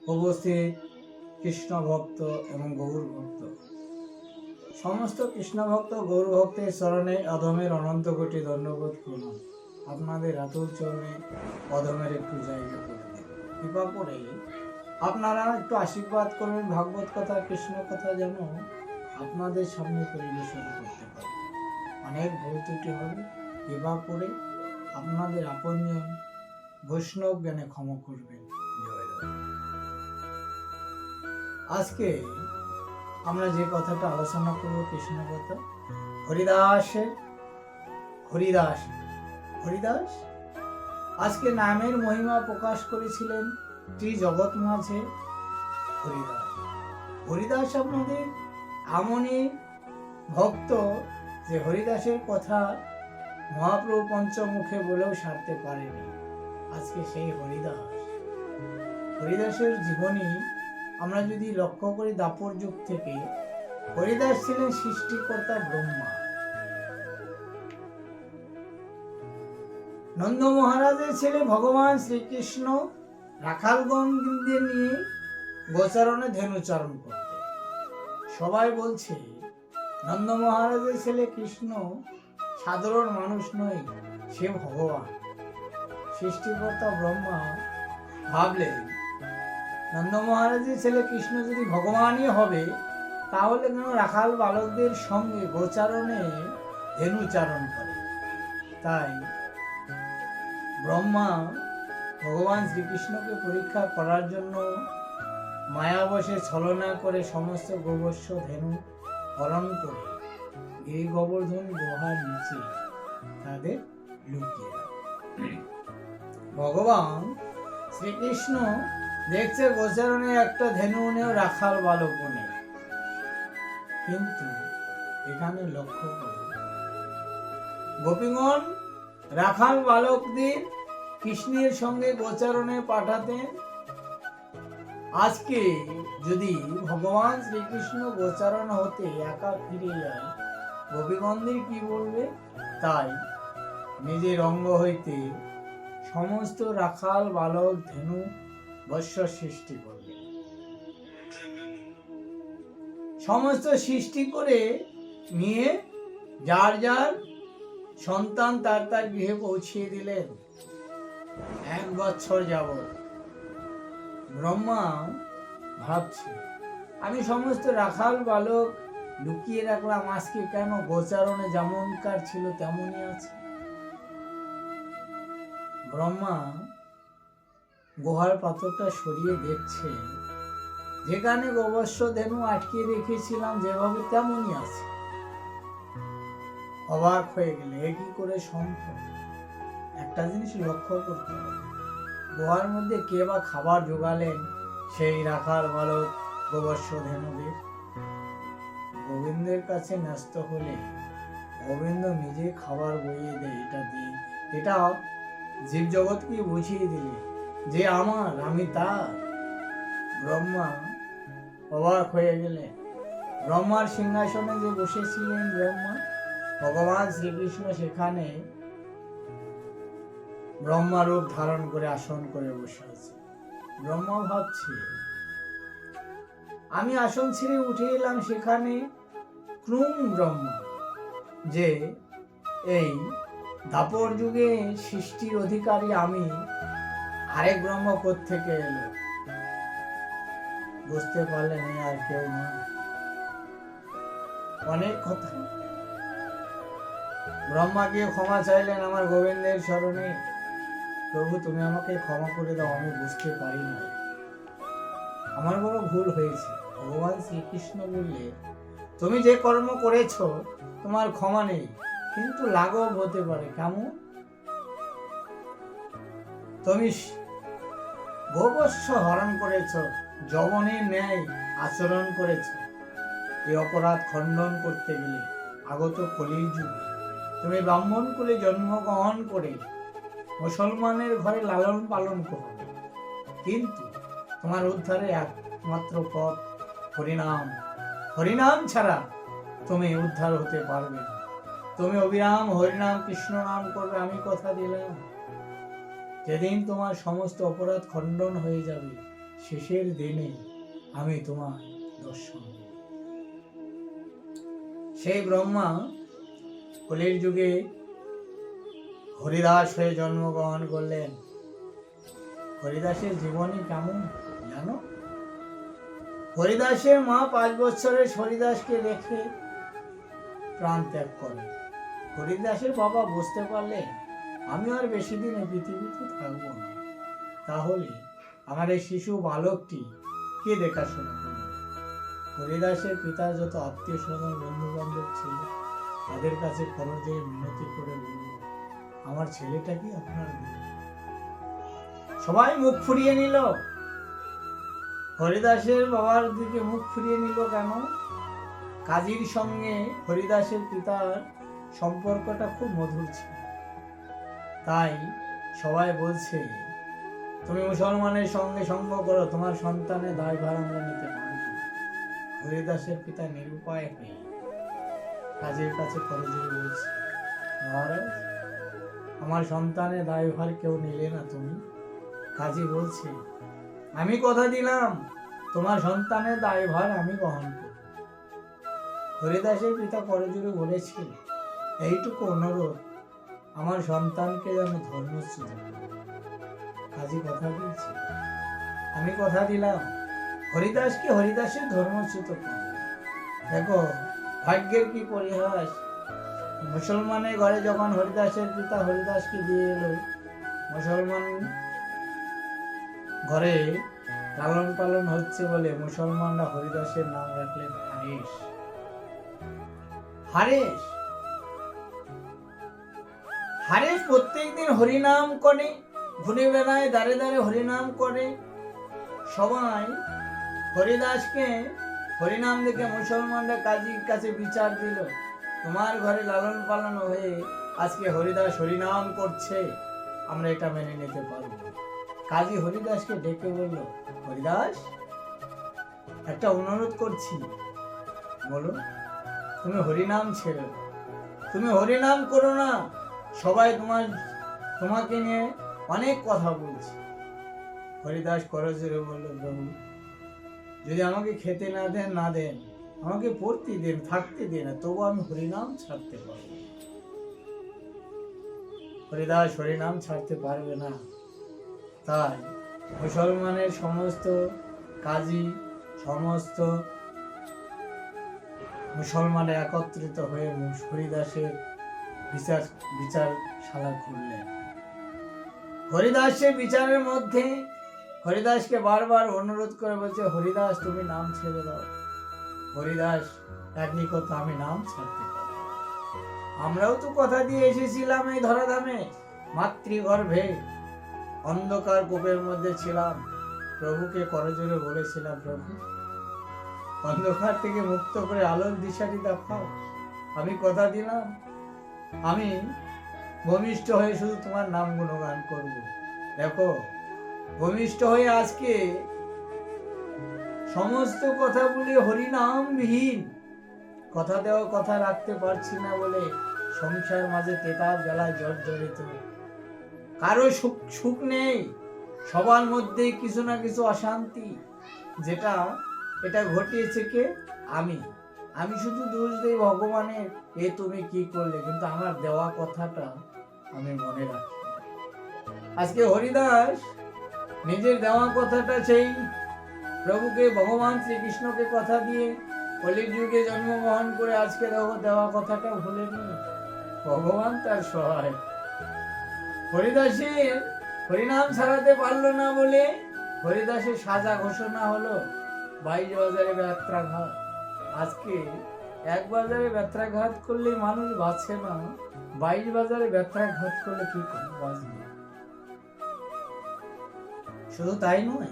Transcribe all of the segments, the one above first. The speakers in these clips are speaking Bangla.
উপস্থিত কৃষ্ণ ভক্ত এবং গৌর ভক্ত, সমস্ত কৃষ্ণ ভক্ত গৌর ভক্তের চরণে অধমের অনন্ত কোটি দণ্ডবোধ করুন। আপনাদের আতুল চরণে অধমের একটু জায়গা করে দিন। কৃপা করে আপনারা একটু আশীর্বাদ করবেন, ভাগবত কথা কৃষ্ণ কথা যেন আপনাদের সামনে পরিবেশন করতে পারি। অনেক ভুল ত্রুটি হবে, কৃপা করে আপনাদের আপনজন বৈষ্ণব জ্ঞানে ক্ষমা করবেন। জয় রাধে। আজকে আমরা যে কথাটা আলোচনা করব কৃষ্ণ কথা, হরিদাস আজকে নামের মহিমা প্রকাশ করেছিলেন জগৎ মাঝে। হরিদাস আপনাদের এমনই ভক্ত যে হরিদাসের কথা মহাপ্রভু পঞ্চমুখে বলেও সারতে পারেনি। আজকে সেই হরিদাসের জীবনী আমরা যদি লক্ষ্য করি, দাপর যুগ থেকে হরিদাস ছিলেন সৃষ্টিকর্তা ব্রহ্মা। নন্দ মহারাজের ছেলে ভগবান শ্রীকৃষ্ণ রাখালগণদের নিয়ে গোচারণে ধেনুচারণ করতে। সবাই বলছে নন্দ মহারাজের ছেলে কৃষ্ণ সাধারণ মানুষ নয়, সে ভগবান। সৃষ্টিকর্তা ব্রহ্মা ভাবলেন নন্দ মহারাজের ছেলে কৃষ্ণ যদি ভগবানই হবে, তাহলে কেন রাখাল বালকদের সঙ্গে গোচারণে ধেনুচারণ করে। তাই ব্রহ্মা ভগবান শ্রীকৃষ্ণকে পরীক্ষা করার জন্য মায়াবশে ছলনা করে সমস্ত গোবর্ষ ধেনু হরণ করে এই গোবর্ধন গুহার নিচে তাদের লুকিয়ে ভগবান শ্রীকৃষ্ণ দেখছে গোচারণে একটা ধেনু নেও, রাখাল বালক নেই। কিন্তু এখানে লক্ষ্য করুন, গোপীগণ রাখাল বালকদের কৃষ্ণের সঙ্গে গোচারণে পাঠাতেন। আজকে যদি ভগবান শ্রীকৃষ্ণ গোচারণ হতে একা ফিরে যায়, গোপীগণদের কি বলবে? তাই নিজের অঙ্গ হইতে সমস্ত রাখাল বালক ধেনু বৎস সৃষ্টি করলেন। সমস্ত সৃষ্টি করে নিয়ে যার যার সন্তান তার তার গৃহে পৌঁছিয়ে দিলেন। 1 বছর যাবৎ ব্রহ্মা ভাবছে, আমি সমস্ত রাখাল বালক লুকিয়ে রাখলাম, আজকে কেন গোচারণে যেমনকার ছিল তেমনই আছে। ব্রহ্মা গুহার পাথরটা সরিয়ে দেখছে, যেখানে গোবর্ষ ধেনু আটকে রেখেছিলাম যেভাবে তেমনই আছে। অবাক হয়ে গেলে কি করে সম্ভব? একটা জিনিস লক্ষ্য করতে হবে, গুহার মধ্যে কে বা খাবার জোগালেন সেই রাখাল বালক গোবর্ষ ধেনুদের? গোবিন্দের কাছে ন্যস্ত হলে গোবিন্দ নিজে খাবার বইয়ে দেয়। এটা জীব জগৎকে বুঝিয়ে দিলে যে আমার, আমি তার। ব্রহ্মা অবাক হয়ে গেলেন। ব্রহ্মার সিংহাসনে যে বসেছিলেন ব্রহ্মা, ভগবান শ্রীকৃষ্ণ সেখানে ব্রহ্মা রূপ ধারণ করে আসন করে বসে আছে। ব্রহ্মা ভাবছে, আমি আসন ছেড়ে উঠে এলাম সেখানে ক্রুম ব্রহ্মা, যে এই দাপর যুগে সৃষ্টির অধিকারী আমি, আরেক ব্রহ্ম কোত্থেকে এলো? বুঝতে পারলেন আর কেউ নয়। অনেক কথা ব্রহ্মা গিয়ে ক্ষমা চাইলেন আমার গোবিন্দের চরণে, প্রভু তুমি আমাকে ক্ষমা করে দাও, আমি বুঝতে পারি না, আমার বড় ভুল হয়েছে। ভগবান শ্রীকৃষ্ণ বললে, তুমি যে কর্ম করেছ তোমার ক্ষমা নেই, কিন্তু লাঘব হতে পারে। কেমন? তুমি গোবর্ষ হরণ করেছ, যবনের ন্যায় আচরণ করেছ। এই অপরাধ খণ্ডন করতে গেলে আগত কলির যুগে তুমি ব্রাহ্মণ কুলে জন্মগ্রহণ করে মুসলমানের ঘরে লালন পালন করবে, কিন্তু তোমার উদ্ধারে একমাত্র পথ হরিনাম। হরিনাম ছাড়া তুমি উদ্ধার হতে পারবে না। তুমি অবিরাম হরিনাম কৃষ্ণ নাম করবে, আমি কথা দিলাম। যেদিন তোমার সমস্ত অপরাধ খণ্ডন হয়ে যাবে, শেষের দিনে আমি তোমার দর্শন দেব। সেই ব্রহ্মা কলির যুগে হরিদাস হয়ে জন্মগ্রহণ করলেন। হরিদাসের জীবনী কেমন জানো? হরিদাসের মা 5 বছরের হরিদাসকে রেখে প্রাণ ত্যাগ করে। হরিদাসের বাবা বুঝতে পারলেন আমি আর বেশি দিন এই পৃথিবীতে থাকবো না, তাহলে আমার এই শিশু বালকটি কে দেখাশোনা করবে? হরিদাসের পিতা যত আত্মীয় স্বজন বন্ধু বান্ধব ছিল তাদের কাছে খরচে মিনতি করে বলল, আমার ছেলেটাকে আপনার দিন। সবাই মুখ ফুরিয়ে নিল। হরিদাসের বাবার দিকে মুখ ফিরিয়ে নিল কেন? কাজীর সঙ্গে হরিদাসের পিতার সম্পর্কটা খুব মধুর ছিল। তাই সবাই বলছে তুমি মুসলমানের সঙ্গে সঙ্গ করো, তোমার সন্তানের দায়ভার আমরা নিতে পারব। হরিদাসের পিতা নিরুপায় হয়ে কাজীর কাছে করজোড়ে বলছে, মহারাজ আমার সন্তানের দায়ভার কেউ নিলে না তুমি। কাজী বলছে আমি কথা দিলাম তোমার সন্তানের দায়ভার আমি বহন করব। হরিদাসের পিতা করজোড়ে বলেছিল এইটুকু অনুরোধ, আমার সন্তানকে যেন ধর্মচ্যুত করে। কাজী কথা দিয়েছে আমি কথা দিলাম হরিদাসকে হরিদাসের ধর্মচ্যুত করব। দেখো ভাগ্যের কি পরিহাস, মুসলমানের ঘরে যখন হরিদাসের পিতা হরিদাসকে দিয়ে এলো, মুসলমান ঘরে লালন পালন হচ্ছে বলে মুসলমানরা হরিদাসের নাম রাখলেন হারেশ। হারেশ হারেশ প্রত্যেকদিন হরিনাম করে, ঘুরে বেড়ায়, দাঁড়ে দাঁড়ে হরিনাম করে। সবাই হরিদাসকে হরিনাম দেখে মুসলমানরা কাজীর কাছে বিচার দিল, তোমার ঘরে লালন পালন হয়ে আজকে হরিদাস হরিনাম করছে, আমরা এটা মেনে নিতে পারবো। কাজী হরিদাসকে ডেকে বলল, হরিদাস একটা অনুরোধ করছি, বলো। তুমি হরিনাম ছেড়ে দাও, তুমি হরিনাম করো না, সবাই তোমাকে নিয়ে অনেক কথা বলছে। হরিদাস করজোড়ে বলল, প্রভু যদি আমাকে খেতে না দেন, আমাকে পড়তে দেন, থাকতে দেন, তবু আমি হরিনাম ছাড়তে পারবো। হরিদাস হরিনাম ছাড়তে পারবে না। তাই মুসলমানের সমস্ত কাজী, সমস্ত মুসলমানের একত্রিত হয়ে হরিদাসের বিচারশালা খুললেন। হরিদাসের বিচারের মধ্যে হরিদাসকে বারবার অনুরোধ করে বলছে, হরিদাস তুমি নাম ছেড়ে দাও। হরিদাস একই কথা, আমি নাম ছাড়তে পারবো। আমরাও তো কথা দিয়ে এসেছিলাম এই ধরাধামে, মাতৃগর্ভে অন্ধকার কূপের মধ্যে ছিলাম, প্রভুকে করজোড়ে বলেছিলাম, প্রভু অন্ধকার থেকে মুক্ত করে আলোর দিশাটি দেখাও। আমি কথা দিলাম আমি ভূমিষ্ঠ হয়ে শুধু তোমার নাম গুণগান করব। দেখো ভূমিষ্ঠ হয়ে আজকে সমস্ত কথা বলি হরিনামবিহীন, কথা দেওয়া কথা রাখতে পারছি না বলে সংসার মাঝে তেতাব জ্বালায় জর্জরিত। কারো সুখ নেই, সবার মধ্যেই কিছু না কিছু অশান্তি। এটা ঘটিয়েছে কে? আমি শুধু দোষ দেই ভগবানের, এ তুমি কি করলে, কিন্তু আমার দেওয়া কথাটা আমি মনে রাখি। আজকে হরিদাস নিজের দেওয়া কথাটা সেই প্রভুকে, ভগবান শ্রীকৃষ্ণকে কথা দিয়ে কলির যুগে জন্মগ্রহণ করে আজকে দেওয়া কথাটা ভুলেনি। ভগবান তার সহায়। হরিদাসের হরিনাম ছাড়াতে পারলো না বলে হরিদাসের সাজা ঘোষণা হলো 22 বাজারে ব্যত্রাঘাত। আজকে 1 বাজারে ব্যত্রাঘাত করলে মানুষ বাঁচে না, 22 বাজারে ব্যত্রাঘাত করলে কি করে বাঁচবে? শুধু তাই নয়,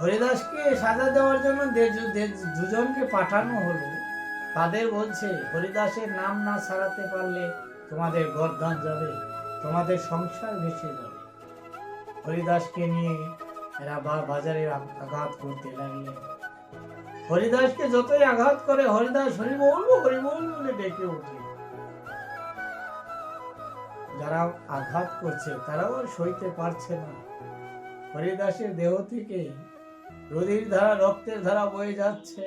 হরিদাসকে সাজা দেওয়ার জন্য দুজনকে পাঠানো হলো। তাদের বলছে হরিদাসের নাম না ছাড়াতে পারলে তোমাদের গর্দান যাবে, তোমাদের সংসার ভেসে যাবে। হরিদাসকে নিয়ে এরা বাজারে আঘাত করতে লাগলেন। হরিদাসকে যতই আঘাত করে হরিদাস হরিবোল বলে ডেকে ওঠে। যারা আঘাত করছে তারাও আর সইতে পারছে না। হরিদাসের দেহ থেকে রুধির ধারা, রক্তের ধারা বয়ে যাচ্ছে,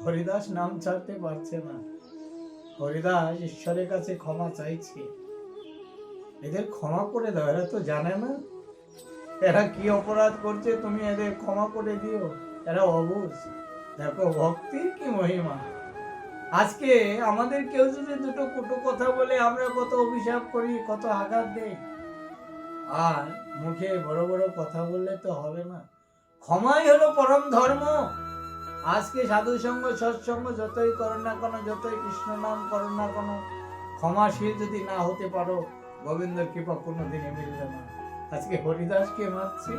হরিদাস নাম ছাড়তে পারছে না। হরিদাস ঈশ্বরের কাছে ক্ষমা চাইছে, এদের ক্ষমা করে দাও, এরা তো জানে না এরা কি অপরাধ করছে, তুমি এদের ক্ষমা করে দিও, এরা অবুঝ। দেখো ভক্তির কি মহিমা। আজকে আমাদের কেউ যদি দুটো কটু কথা বলে আমরা কত অভিশাপ করি, কত আঘাত দেই, আর মুখে বড় বড় কথা বললে তো হবে না। ক্ষমাই হলো পরম ধর্ম। আজকে সাধু সঙ্গ সৎসঙ্গ যতই করো না কেন, যতই কৃষ্ণ নাম করো না কেন, ক্ষমাশীল যদি না হতে পারো, গোবিন্দের কৃপা কোনোদিনই মিলবে না। আজকে হরিদাসকে মারছে,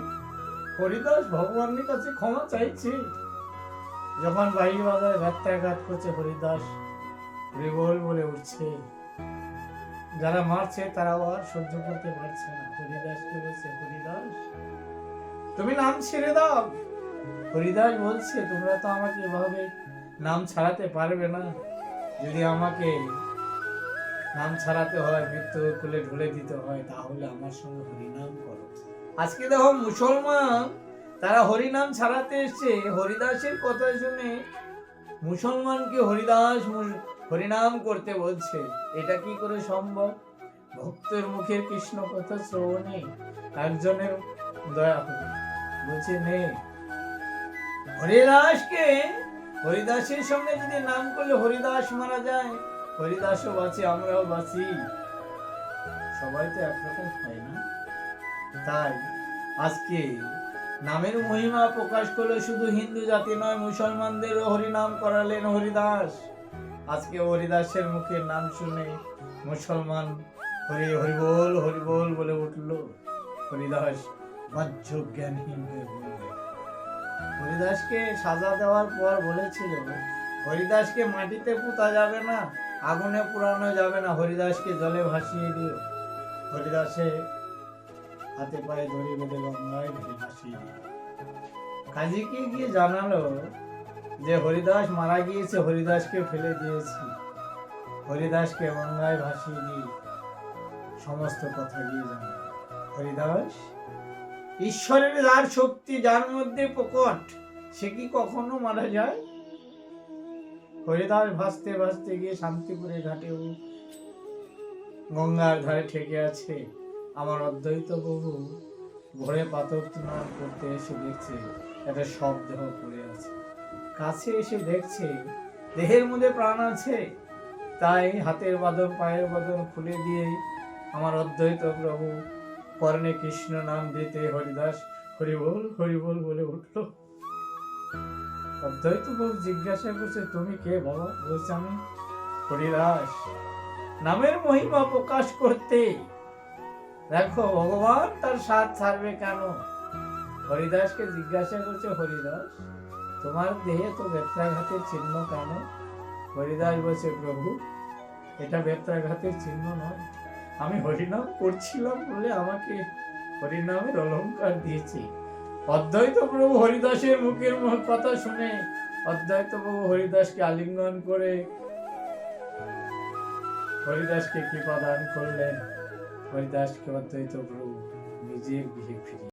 হরিদাস ভগবানের কাছে ক্ষমা চাইছে। যখন বাড়ি বাজারে ব্যত্যাঘাত করছে, হরিদাস হরিবোল বলে উঠছে। যারা মারছে তারাও আর সহ্য করতে পারছে না। হরিদাসকে বলছে, হরিদাস তুমি নাম ছেড়ে দাও। হরিদাস বলছে, তোমরা তো আমাকে এভাবে নাম ছাড়াতে পারবে না। যদি আমাকে নাম ছাড়াতে হয়, মৃত্যু কোলে ঢুলে দিতে হয়, তাহলে আমার সঙ্গে হরিনাম করো। আজকে দেখো মুসলমান, তারা হরিনাম ছাড়াতে এসছে। হরিদাসের কথা শুনে মুসলমানকে হরিনাম করতে বলছে। এটা কি করে সম্ভব? ভক্তের মুখের কৃষ্ণ কথা শ্রবণে একজনের দয়া হবে, বলছে নে। হরিদাসকে, হরিদাসের সঙ্গে যদি নাম করলে হরিদাস মারা যায়, হরিদাসও বাঁচে, আমরাও বাঁচি, সবাই তো একরকম হয় না। তাই আজকে নামের মহিমা প্রকাশ করলে শুধু হিন্দু জাতি নয়, মুসলমানদেরও হরিনাম করালেন হরিদাস। আজকে হরিদাসের মুখের নাম শুনে মুসলমান হরিবোল হরিবোল বলে উঠল। হরিদাস বাহ্য জ্ঞানহীন হয়ে বলবে। হরিদাসকে সাজা দেওয়ার পর বলেছিল, হরিদাসকে মাটিতে পুঁতা যাবে না, আগুনে পোড়ানো যাবে না, হরিদাসকে জলে ভাসিয়ে দিও। হরিদাসে হাতে পায়ে দড়ি বেঁধে গঙ্গায় ভাসিয়ে দিল। কাজীকে গিয়ে জানালো যে হরিদাস মারা গিয়েছে, হরিদাসকে ফেলে দিয়েছি, হরিদাসকে গঙ্গায় ভাসিয়ে দিয়ে সমস্ত কথা গিয়ে জানালো। হরিদাস, ঈশ্বরের যার শক্তি যার মধ্যে প্রকট, সে কি কখনো মারা যায়? হরিদাস ভাসতে ভাসতে গিয়ে শান্তিপুরের ঘাটে গঙ্গার ধারে ঠেকে আছে। আমার অদ্বৈত প্রভু ভোরে পাথর স্নান করতে এসে দেখছে একটা সব দেহ পড়ে আছে। কাছে এসে দেখছে দেহের মধ্যে প্রাণ আছে। তাই হাতের বাঁধন পায়ের বাঁধন খুলে দিয়ে আমার অদ্বৈত প্রভু কর্ণে কৃষ্ণ নাম দিতে হরিদাস হরিবোল হরিবোল বলে উঠল। অদ্বৈত প্রভু জিজ্ঞাসা করছে, তুমি কে বাবা? বলছে, আমি হরিদাস। নামের মহিমা প্রকাশ করতে দেখো ভগবান তার সাথ ছাড়বে কেন? হরিদাসকে জিজ্ঞাসা করছে, হরিদাস তোমার দেহে তো বেত্রাঘাতের চিহ্ন কেন? হরিদাস বলছে, প্রভু এটা বেত্রাঘাতের চিহ্ন নয়, আমি হরিনাম করছিলাম বলে আমাকে হরিনামের অলংকার দিয়েছি। অদ্বৈত প্রভু হরিদাসের মুখের কথা শুনে অদ্বৈত প্রভু হরিদাসকে আলিঙ্গন করে হরিদাসকে কৃপা দান করলেন। হরিদাসকে অদ্বৈত প্রভু নিজের গৃহে ফিরিয়ে